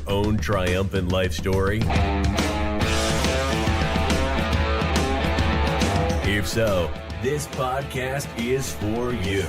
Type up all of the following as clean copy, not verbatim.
own triumphant life story? If so, this podcast is for you.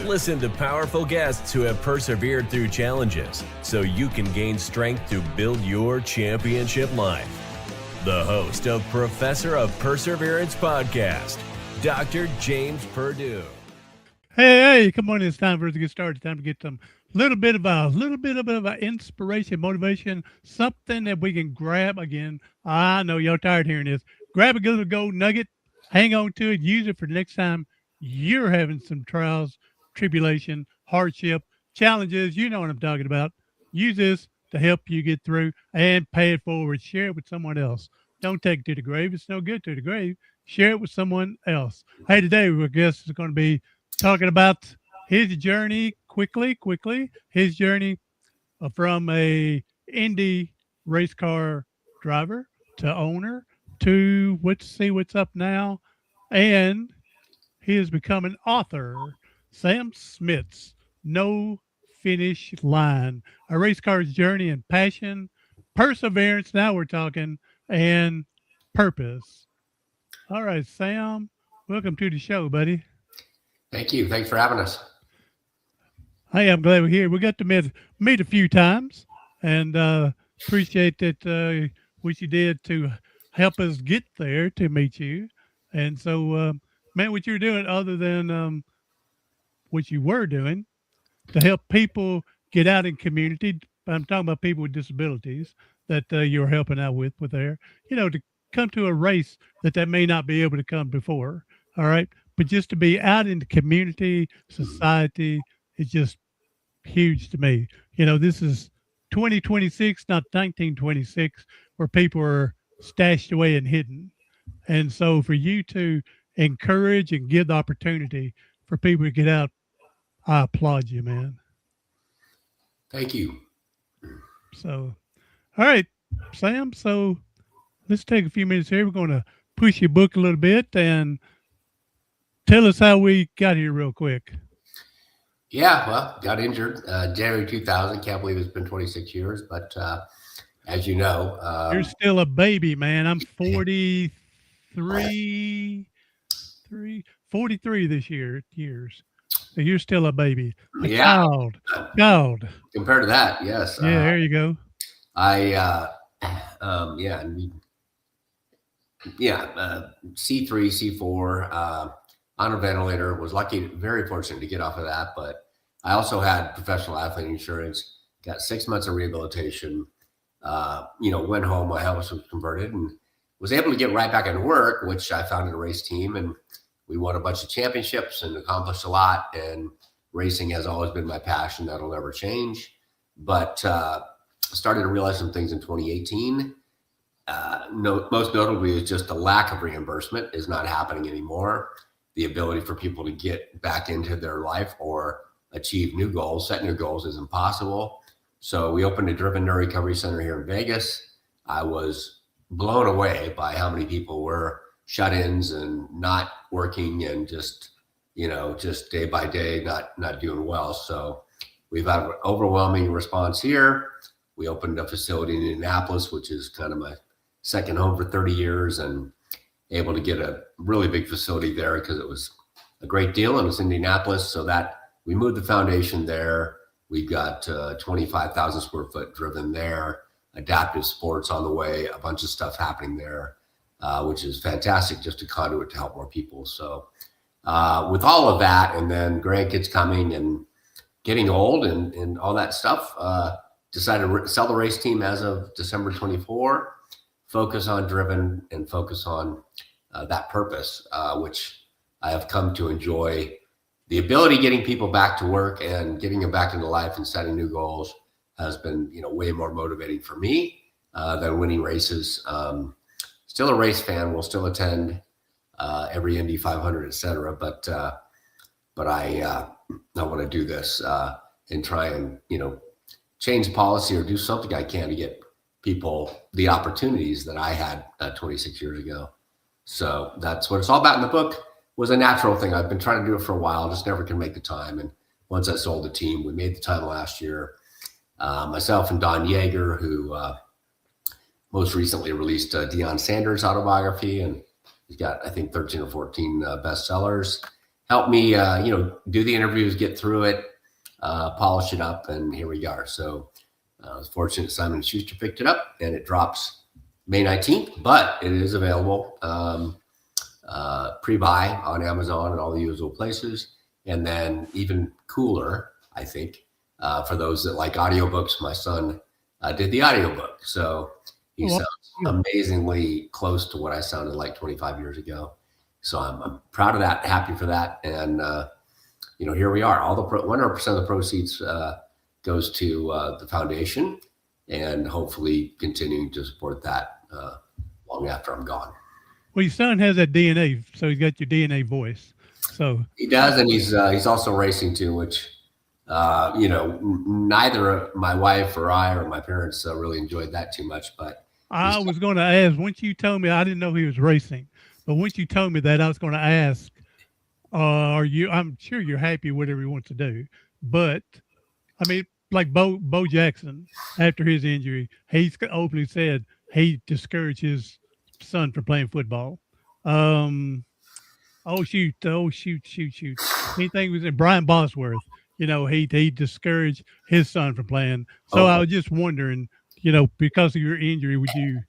Listen to powerful guests who have persevered through challenges so you can gain strength to build your championship life. The host of Professor of Perseverance podcast, Dr. James Perdue. Hey, come on! It's time for us to get started. Time to get some little bit of a inspiration, motivation, something that we can grab again. I know y'all tired of hearing this. Grab a little gold nugget, hang on to it, use it for the next time you're having some trials, tribulation, hardship, challenges. You know what I'm talking about. Use this to help you get through and pay it forward. Share it with someone else. Don't take it to the grave. It's no good to the grave. Share it with someone else. Hey, today our guest is going to be talking about his journey quickly, his journey from a Indy race car driver to owner to let's see what's up now. And he has become an author, Sam Schmidt's No Finish Line, a race car's journey and passion, perseverance, now we're talking, and purpose. All right, Sam, welcome to the show, buddy. Thank you. Thanks for having us. Hey, I'm glad we're here. We got to meet a few times, and appreciate that what you did to help us get there to meet you. And so, man, what you're doing other than what you were doing to help people get out in community. I'm talking about people with disabilities that you're helping out with there, to come to a race that may not be able to come before. All right. But just to be out in the community, society, is just huge to me. This is 2026, not 1926, where people are stashed away and hidden. And so for you to encourage and give the opportunity for people to get out, I applaud you, man. Thank you. So, all right, Sam. So let's take a few minutes here. We're going to push your book a little bit and tell us how we got here real quick. Yeah, well, got injured January 2000. Can't believe it's been 26 years. But as you know. You're still a baby, man. I'm 43 this years. So you're still a baby. Child. Compared to that, yes. Yeah, there you go. C3, C4, on a ventilator, was lucky, very fortunate to get off of that. But I also had professional athlete insurance, got 6 months of rehabilitation, went home, my house was converted and was able to get right back into work, which I founded a race team and we won a bunch of championships and accomplished a lot. And racing has always been my passion. That'll never change. But started to realize some things in 2018. Most notably is just the lack of reimbursement is not happening anymore. The ability for people to get back into their life or achieve new goals, set new goals is impossible. So we opened a Driven Neuro Recovery Center here in Vegas. I was blown away by how many people were shut-ins and not working and just day by day, not doing well. So we've had an overwhelming response here. We opened a facility in Indianapolis, which is kind of my second home for 30 years and able to get a really big facility there because it was a great deal and it's Indianapolis. So that we moved the foundation there. We've got 25,000 square foot driven there, adaptive sports on the way, a bunch of stuff happening there, which is fantastic, just a conduit to help more people. So with all of that and then grandkids coming and getting old and all that stuff, decided to sell the race team as of December 24, focus on Driven and focus on that purpose, which I have come to enjoy. The ability of getting people back to work and getting them back into life and setting new goals has been, way more motivating for me than winning races. Still a race fan, will still attend every Indy 500, et cetera. But I want to do this and try and, change policy or do something I can to get people the opportunities that I had 26 years ago. So that's what it's all about in the book. Was a natural thing. I've been trying to do it for a while, just never can make the time. And once I sold the team, we made the time last year. Myself and Don Yeager, who most recently released Deion Sanders' autobiography, and he's got, I think, 13 or 14 bestsellers. Helped me, do the interviews, get through it, polish it up, and here we are. So I was fortunate Simon & Schuster picked it up, and it drops May 19th, but it is available pre-buy on Amazon and all the usual places. And then even cooler, I think, for those that like audiobooks, my son did the audiobook. So he sounds amazingly close to what I sounded like 25 years ago. So I'm proud of that, happy for that. And, here we are. All the 100% of the proceeds goes to the foundation, and hopefully continuing to support that long after I'm gone. Well, your son has that DNA, so he's got your DNA voice. So he does, and he's also racing too, which neither my wife or I or my parents really enjoyed that too much. But I was going to ask, once you told me, I didn't know he was racing, but once you told me that, I was going to ask, I'm sure you're happy whatever he wants to do, but I mean, like Bo Jackson, after his injury, he's openly said he discouraged his son from playing football. Shoot. Anything was in Brian Bosworth, he discouraged his son from playing. So I was just wondering, because of your injury, would you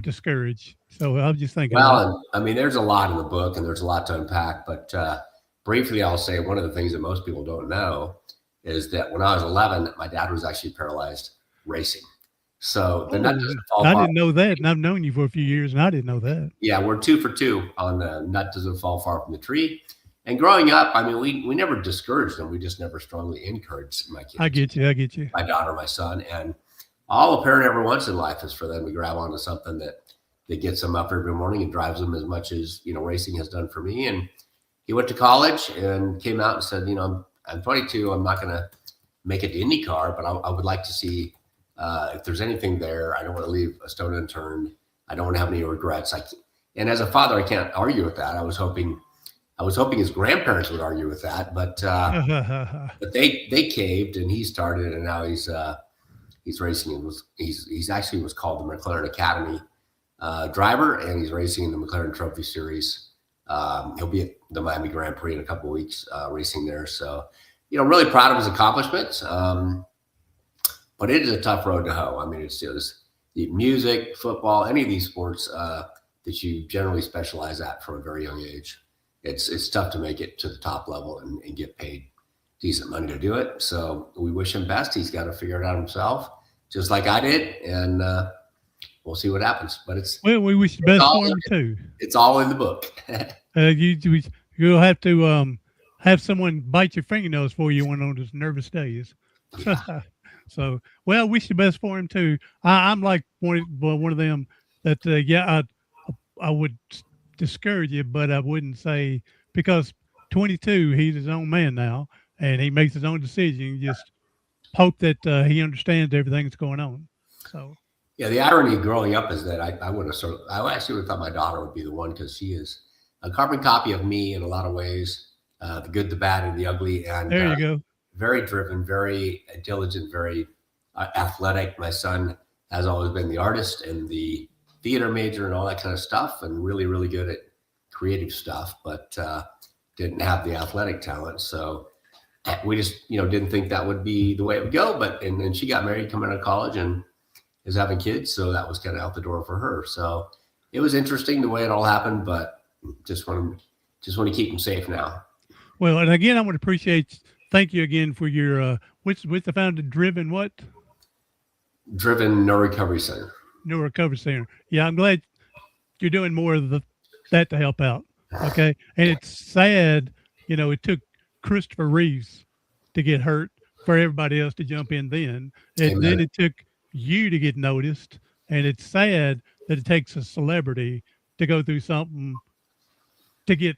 discourage? So I was just thinking. Well, I mean, there's a lot in the book and there's a lot to unpack, but briefly, I'll say one of the things that most people don't know is that when I was 11, my dad was actually paralyzed racing. So the nut doesn't fall far. I didn't know that, and I've known you for a few years, and I didn't know that. Yeah, we're 2 for 2 on the nut doesn't fall far from the tree. And growing up, I mean, we never discouraged them. We just never strongly encouraged my kids. I get you. My daughter, my son. And all a parent ever wants in life is for them to grab onto something that gets them up every morning and drives them as much as, racing has done for me. And he went to college and came out and said, I'm 22. I'm not going to make it to IndyCar, but I would like to see if there's anything there. I don't want to leave a stone unturned. I don't want to have any regrets. And as a father, I can't argue with that. I was hoping his grandparents would argue with that, but they caved, and he started, and now he's racing. And he's actually was called the McLaren Academy driver, and he's racing in the McLaren Trophy Series. He'll be at the Miami Grand Prix in a couple of weeks racing there. So, really proud of his accomplishments. But it is a tough road to hoe. I mean, it's just the music, football, any of these sports that you generally specialize at from a very young age. It's tough to make it to the top level and get paid decent money to do it. So we wish him best. He's got to figure it out himself, just like I did. And we'll see what happens. But we wish the best for him too. It's all in the book. You'll have to have someone bite your fingernails for you one of those nervous days. Yeah. So, well, wish the best for him too. I'm like one of them that I would discourage you, but I wouldn't say, because 22, he's his own man now, and he makes his own decision. You just hope that he understands everything that's going on. So, yeah, the irony of growing up is that I actually would have thought my daughter would be the one, because she is a carbon copy of me in a lot of ways, the good, the bad, and the ugly. And there you go. Very driven, very diligent, very athletic. My son has always been the artist and the theater major and all that kind of stuff, and really, really good at creative stuff, but didn't have the athletic talent. So we just, didn't think that would be the way it would go. But and then she got married coming out of college and is having kids, so that was kind of out the door for her. So it was interesting the way it all happened, but just want to keep them safe now. Well, and again, I want to thank you again for your with the founder Driven what? Driven No Recovery Center. No Recovery Center. Yeah, I'm glad you're doing more of that to help out. Okay, and it's sad, it took Christopher Reeves to get hurt for everybody else to jump in then, and Amen. Then it took you to get noticed, and it's sad that it takes a celebrity to go through something to get.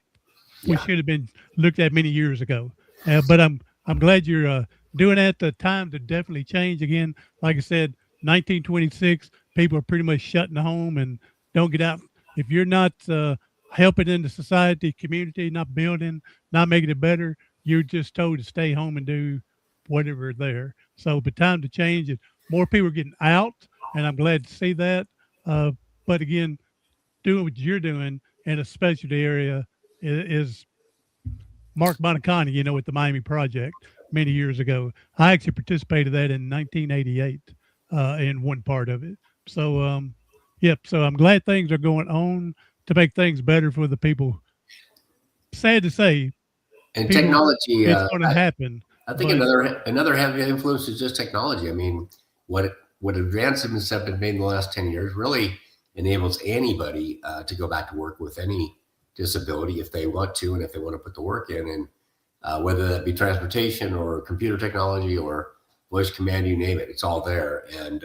We should have been looked at many years ago. But I'm glad you're doing that. The times have definitely changed again. Like I said, 1926, people are pretty much shutting the home and don't get out. If you're not helping in the society, community, not building, not making it better, you're just told to stay home and do whatever there. So, but time to change it. More people are getting out, and I'm glad to see that. But again, doing what you're doing in a specialty area is Mark Bonacani, with the Miami Project many years ago. I actually participated in that in 1988 in one part of it. So, yep. So I'm glad things are going on to make things better for the people. Sad to say, And technology, it's going to happen. I think another heavy influence is just technology. I mean, what advancements have been made in the last 10 years really enables anybody to go back to work with any disability if they want to, and if they want to put the work in. And whether that be transportation or computer technology or voice command, you name it, it's all there. And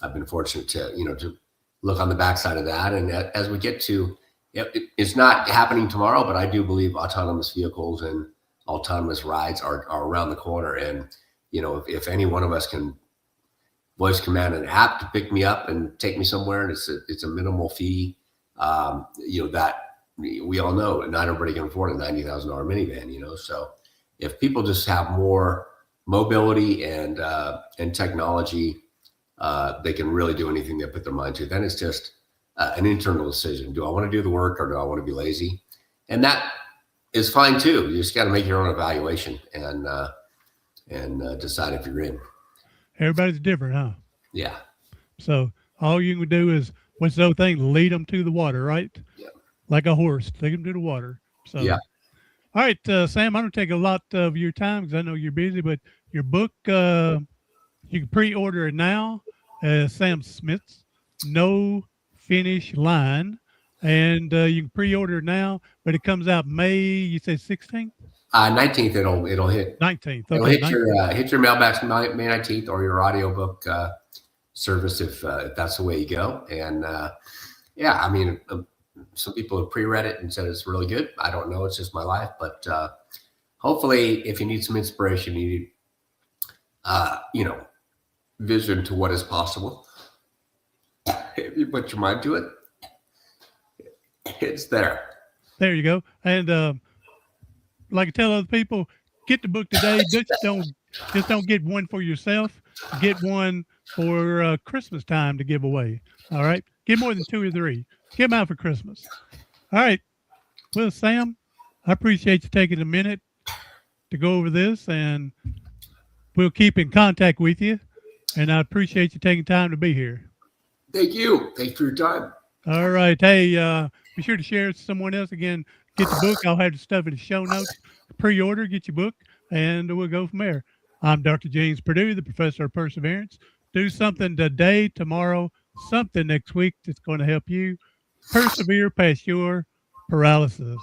I've been fortunate to look on the backside of that. And as we get to, it's not happening tomorrow, but I do believe autonomous vehicles and autonomous rides are around the corner. And if any one of us can voice command an app to pick me up and take me somewhere, and it's a minimal fee, that we all know not everybody can afford a $90,000 minivan. So if people just have more mobility and technology, they can really do anything they put their mind to. Then it's just an internal decision. Do I want to do the work, or do I want to be lazy? And that is fine too. You just got to make your own evaluation and decide if you're in. Everybody's different, huh? Yeah. So all you can do is, what's the other thing? Lead them to the water, right? Yeah. Like a horse, take them to the water. So, yeah. All right, Sam, I don't take a lot of your time because I know you're busy, but your book, you can pre-order it now. Sam Schmidt's No Finish Line. And you can pre-order it now, but it comes out May, you say 16th? 19th, it'll hit. 19th. Okay, it'll hit your mailbox May 19th, or your audiobook service if that's the way you go. And I mean, some people have pre-read it and said it's really good. I don't know, it's just my life, but hopefully, if you need some inspiration, you need vision to what is possible. If you put your mind to it, it's there. There you go. And like I tell other people, get the book today. Just don't get one for yourself. Get one for Christmas time to give away. All right. Get more than 2 or 3. Get them out for Christmas. All right. Well, Sam, I appreciate you taking a minute to go over this, and we'll keep in contact with you. And I appreciate you taking time to be here. Thank you. Thanks for your time. All right. Hey, be sure to share it with someone else. Again, get the book. I'll have the stuff in the show notes. Pre-order, get your book, and we'll go from there. I'm Dr. James Perdue, the professor of perseverance. Do something today, tomorrow, something next week that's going to help you persevere past your paralysis.